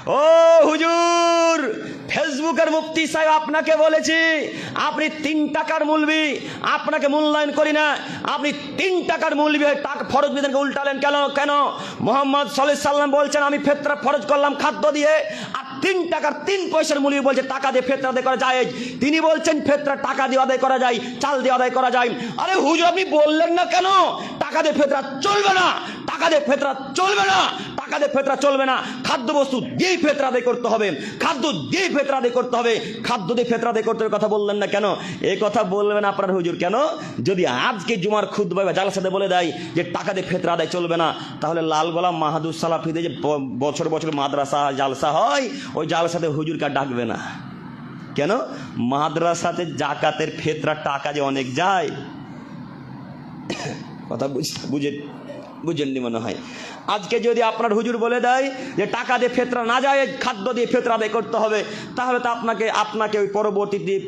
ও হুজুর, ফেসবুকের মুফতি সাহেব আপনাকে বলেছি আপনি 3 টাকার মৌলবি, আপনাকে মূল্যায়ন করি না। আপনি 3 টাকার মৌলবি হয়ে টাকা ফরজ বিধানকে উল্টালেন কেন? মোহাম্মদ সাল্লাল্লাহু আলাইহি সাল্লাম বলছেন আমি ফিতরা ফরজ করলাম খাদ্য দিয়ে, আর 3 টাকার 3 পয়সার মৌলবি বলছে টাকা দিয়ে ফিতরা আদায় করা যায়। তিনি বলছেন ফিতরা টাকা দিয়ে আদায় করা যায়, চাল দিয়ে আদায় করা যায়। আরে হুজুর আপনি বললেন না কেন টাকা দিয়ে ফিতরা চলবে না, টাকা দিয়ে ফিতরা চলবে না, টাকা দিয়ে ফিতরা চলবে না, খাদ্য বস্তু দিয়ে ফিতরা আদায় করতে হবে, খাদ্য দিয়ে ফিতরা আদায় করতে হবে, খাদ্য দিয়ে ফিতরা আদায় করতে হবে কথা বললেন না কেন? এই কথা বলবেন আপনার হুজুর কেন? যদি আজকে জুমার খুতবায় বা জালসাতে বলে দেয় যে টাকা দিয়ে ফিতরা আদায় চলবে না, তাহলে লাল গোলাম মাহাদুর সালাফিতে যে বছর বছর মাদ্রাসা জালসা হয়, ওই জালসাতে হুজুরকে ডাকবে না কেন? মাদ্রাসাতে জাকাতের ফিতরা টাকা যে অনেক যায়, কথা বুঝেননি মনে হয়। আজকে যদি আপনার হুজুর বলে দেয় যে টাকা দিয়ে ফিতরা না যায়, খাদ্য দিয়ে ফিতরা আদায় করতে হবে, তাহলে তো আপনাকে ওই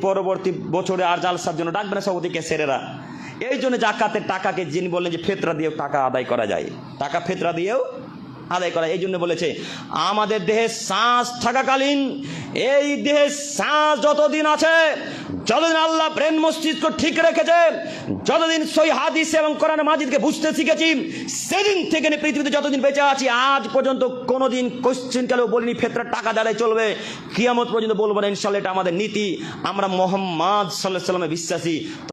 পরবর্তী বছরে আর জালসার জন্য ডাকবে না সভাপতিকে সেরেরা। এই জন্য জাকাতের টাকাকে যিনি বললেন যে ফিতরা দিয়েও টাকা আদায় করা যায়, টাকা ফিতরা দিয়েও আদায় করা, এই জন্য বলেছে আমাদের দেহে শ্বাস থাকাকালীন, এই দেহে শ্বাস যতদিন আছে, যতদিন আল্লাহ ব্রেন মস্তিষ্ক ঠিক রেখেছে, যতদিন সহি হাদিস এবং কোরআন মাজিদকে বুঝতে শিখেছি, সেদিন থেকে পৃথিবীতে যতদিন বেঁচে আছি আজ পর্যন্ত কোনোদিন কোশ্চেন কালেও বলিনি ফিতরা টাকা দ্বারাই চলবে, কিয়ামত পর্যন্ত বলবো না ইনশাআল্লাহ। এটা আমাদের নীতি, আমরা মুহাম্মদ সাল্লাল্লাহু আলাইহি ওয়াসাল্লামে বিশ্বাসী।